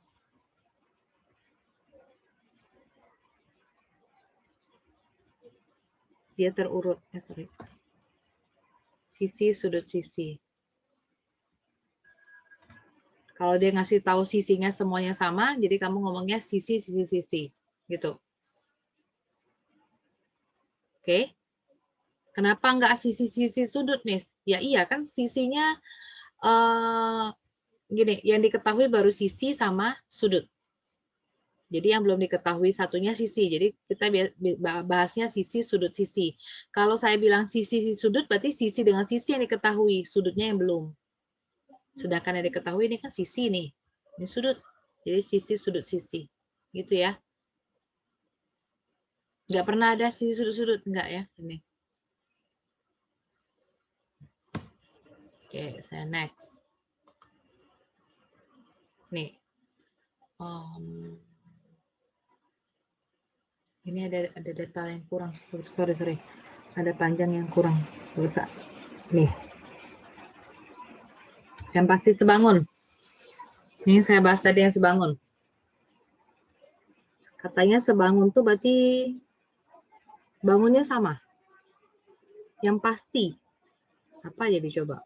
Dia terurut. Sisi, sudut sisi. Kalau dia ngasih tahu sisinya semuanya sama, jadi kamu ngomongnya sisi, sisi, sisi. Gitu. Oke. Kenapa nggak sisi-sisi sudut, Miss? Ya iya kan sisinya gini, yang diketahui baru sisi sama sudut. Jadi yang belum diketahui satunya sisi. Jadi kita bahasnya sisi, sudut, sisi. Kalau saya bilang sisi, sudut, berarti sisi dengan sisi yang diketahui, sudutnya yang belum. Sedangkan yang diketahui ini kan sisi nih. Ini sudut. Jadi sisi, sudut, sisi. Gitu ya. Nggak pernah ada sisi, sudut, sudut. Nggak ya. Ini. Oke, saya next. Nih. Ini ada data yang kurang. Sorry. Ada panjang yang kurang. Dosa. Nih. Yang pasti sebangun. Ini saya bahas tadi yang sebangun. Katanya sebangun tuh berarti bangunnya sama. Yang pasti. Apa jadi coba?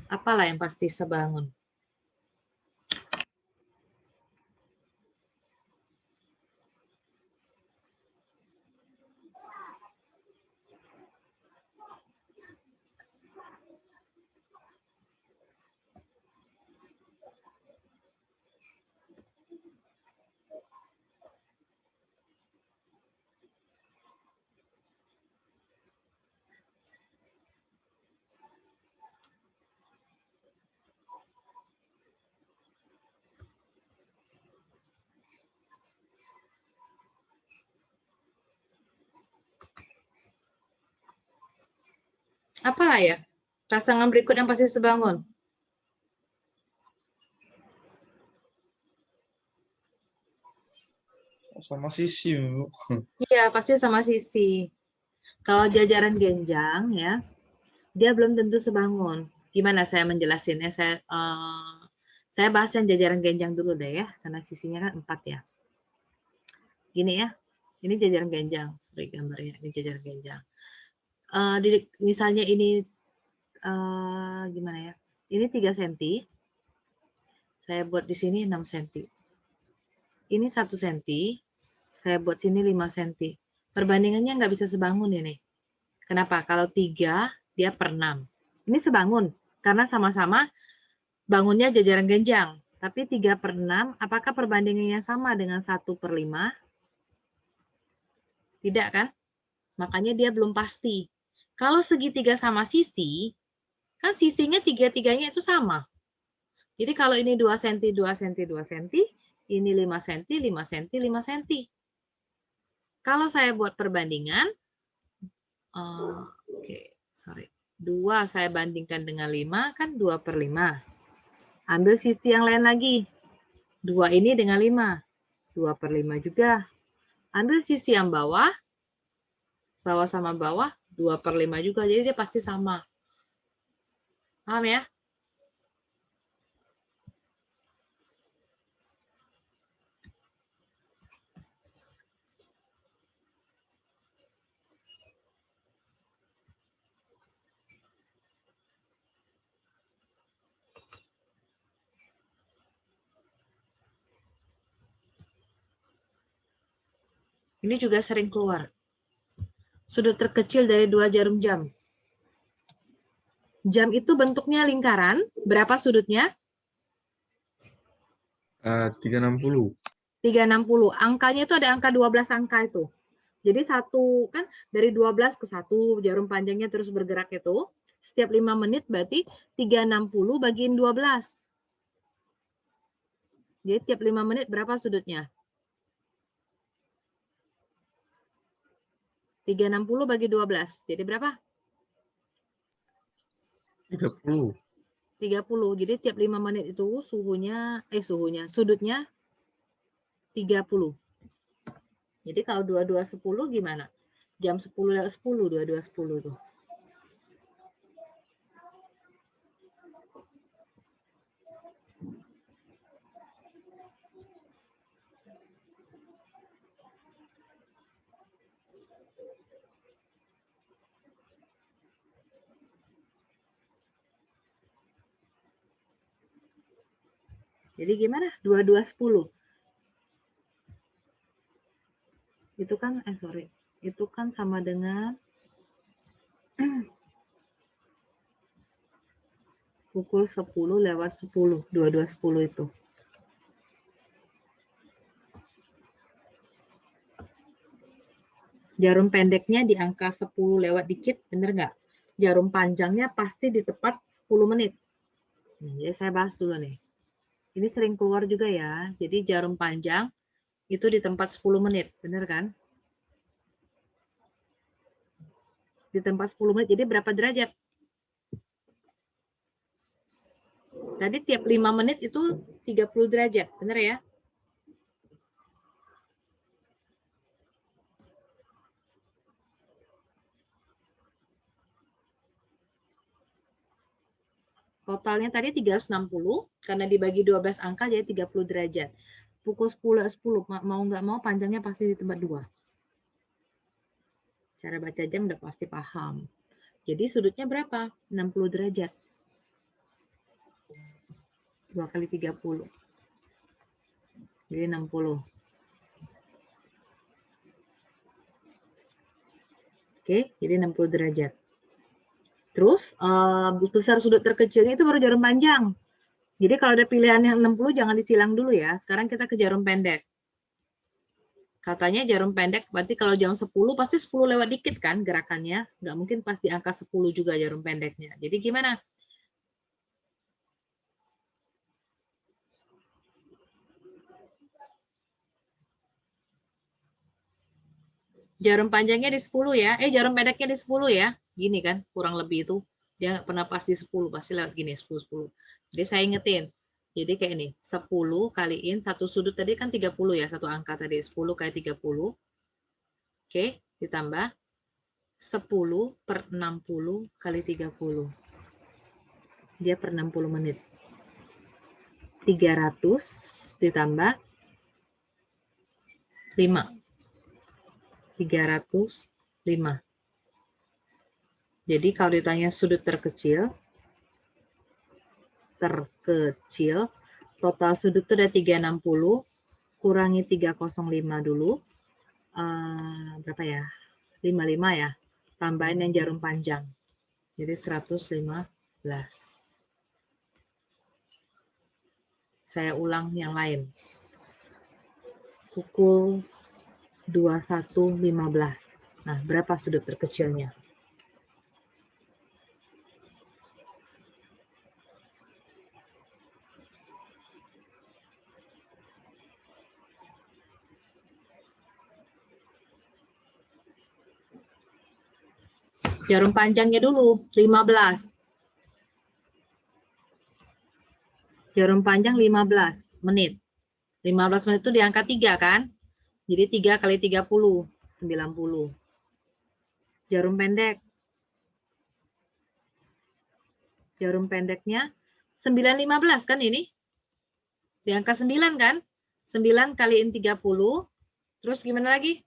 Apalah yang pasti sebangun? Apalah ya? Pasangan berikut yang pasti sebangun. Sama sisi, Bu. Iya, pasti sama sisi. Kalau jajaran genjang ya, dia belum tentu sebangun. Gimana saya menjelasinnya? Saya bahas yang jajaran genjang dulu deh ya, karena sisinya kan 4 ya. Gini ya, ini jajaran genjang. Sorry gambarnya, ini jajaran genjang. Misalnya ini gimana ya? Ini 3 cm. Saya buat di sini 6 cm. Ini 1 cm. Saya buat sini 5 cm. Perbandingannya nggak bisa sebangun ini. Kenapa? Kalau 3, dia per 6. Ini sebangun. Karena sama-sama bangunnya jajaran genjang. Tapi 3 per 6, apakah perbandingannya sama dengan 1 per 5? Tidak kan? Makanya dia belum pasti. Kalau segitiga sama sisi, kan sisinya tiga-tiganya itu sama. Jadi kalau ini 2 cm, 2 cm, 2 cm, ini 5 cm, 5 cm, 5 cm. Kalau saya buat perbandingan, 2 saya bandingkan dengan 5, kan 2 per 5. Ambil sisi yang lain lagi. 2 ini dengan 5. 2 per 5 juga. Ambil sisi yang bawah. Bawah sama bawah, 2 per 5 juga. Jadi dia pasti sama. Paham ya? Ini juga sering keluar. Sudut terkecil dari 2 jarum jam. Jam itu bentuknya lingkaran. Berapa sudutnya? 360. 360. Angkanya itu ada angka 12 angka itu. Jadi satu kan dari 12 ke 1 jarum panjangnya terus bergerak itu. Setiap 5 menit berarti 360 bagiin 12. Jadi tiap 5 menit berapa sudutnya? 360 bagi 12. Jadi berapa? 30. 30. Jadi tiap 5 menit itu sudutnya 30. Jadi kalau 22.10 gimana? Jam 10:10, 22.10 tuh. Jadi gimana? 22.10. Itu kan, itu kan sama dengan pukul 10:10, 22.10 itu. Jarum pendeknya di angka 10 lewat dikit, bener nggak? Jarum panjangnya pasti di tepat 10 menit. Nah, jadi saya bahas dulu nih. Ini sering keluar juga ya. Jadi jarum panjang itu di tempat 10 menit, bener kan? Di tempat 10 menit, jadi berapa derajat? Tadi tiap 5 menit itu 30 derajat, benar ya? Totalnya tadi 360, karena dibagi 12 angka jadi 30 derajat. Pukul 10, mau nggak mau panjangnya pasti di tempat 2. Cara baca jam udah pasti paham. Jadi sudutnya berapa? 60 derajat. 2 kali 30. Jadi 60. Oke, jadi 60 derajat. Terus, besar sudut terkecilnya itu baru jarum panjang. Jadi kalau ada pilihan yang 60, jangan disilang dulu ya. Sekarang kita ke jarum pendek. Katanya jarum pendek, berarti kalau jam 10, pasti 10 lewat dikit kan gerakannya. Nggak mungkin pasti angka 10 juga jarum pendeknya. Jadi gimana? Jarum panjangnya di 10 ya. Jarum pendeknya di 10 ya. Gini kan, kurang lebih itu. Dia nggak pernah pas di 10, pasti lewat gini, 10, 10. Jadi saya ingetin. Jadi kayak ini, 10 kaliin, satu sudut tadi kan 30 ya, satu angka tadi, 10 kali 30. Oke, ditambah 10 per 60 kali 30. Dia per 60 menit. 300 ditambah 5. 305. Jadi kalau ditanya sudut terkecil, total sudut itu ada 360, kurangi 305 dulu. Berapa ya? 55 ya. Tambahin yang jarum panjang. Jadi 115. Saya ulang yang lain. Pukul 21.15. Nah, berapa sudut terkecilnya? Jarum panjangnya dulu, 15. Jarum panjang 15 menit. 15 menit itu di angka 3 kan? Jadi 3 kali 30, 90. Jarum pendek. Jarum pendeknya 9,15 kan ini? Di angka 9 kan? 9 kaliin 30. Terus gimana lagi?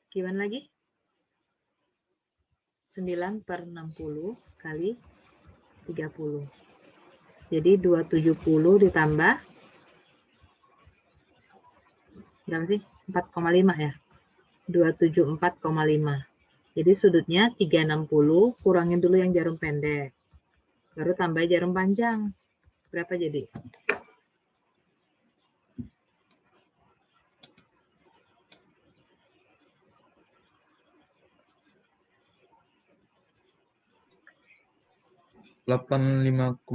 Gimana lagi? 9 per 60 kali 30. Jadi 270 ditambah berapa sih? 4,5 ya? 274,5. Jadi sudutnya 360, kurangin dulu yang jarum pendek. Baru tambah jarum panjang. Berapa jadi? ...85,5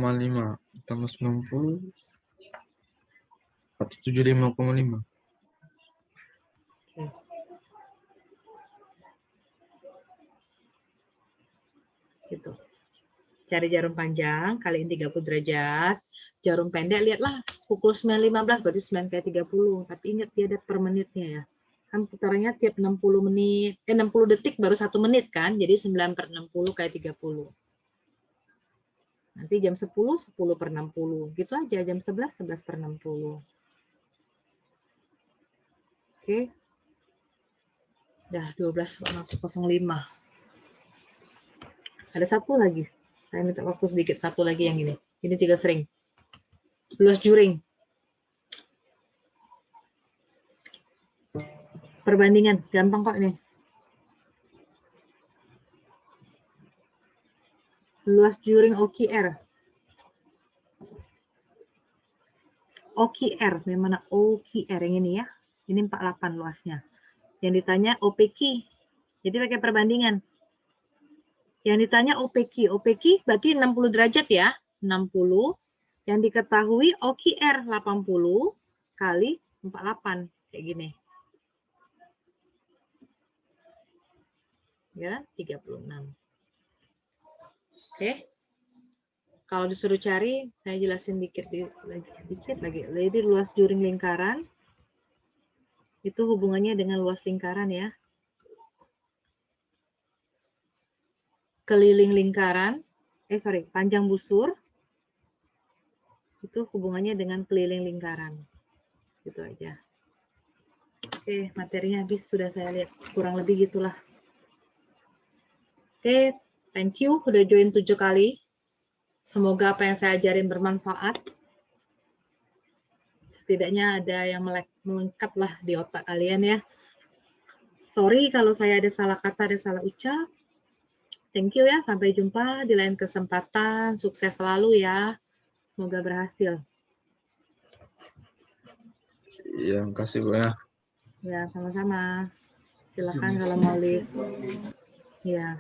tambah 90 475,5. Gitu. Cari jarum panjang, kaliin 30 derajat. Jarum pendek, lihatlah pukul 9.15, berarti 9 kali 30. Tapi ingat dia ada per menitnya ya. Kan putarannya tiap 60 menit, 60 detik baru 1 menit kan. Jadi 9 per 60 kali 30. Nanti jam 10, 10 per 60. Gitu aja, jam 11, 11 per 60. Oke. Udah 12.05. Ada satu lagi. Saya minta waktu sedikit, satu lagi yang ini. Ini juga sering. Luas juring. Perbandingan, gampang kok ini. Luas juring OQR. OQR, yang mana OQR yang ini ya. Ini 48 luasnya. Yang ditanya OPQ. Jadi pakai perbandingan. Yang ditanya OPQ. OPQ berarti 60 derajat ya. 60 Yang diketahui OKR 80 kali 48 kayak gini. Ya, 36. Oke. Kalau disuruh cari, saya jelasin dikit lagi. Jadi luas juring lingkaran itu hubungannya dengan luas lingkaran ya. Keliling lingkaran, panjang busur itu hubungannya dengan keliling lingkaran. Gitu aja. Oke, materinya habis, sudah saya lihat. Kurang lebih gitulah. Oke, thank you udah join 7 kali. Semoga apa yang saya ajarin bermanfaat. Setidaknya ada yang melengkap lah di otak kalian ya. Sorry kalau saya ada salah kata, ada salah ucap. Thank you ya, sampai jumpa di lain kesempatan. Sukses selalu ya. Semoga berhasil. Iya, makasih Bu ya. Ya, sama-sama. Silakan kalau mau lihat. Ya.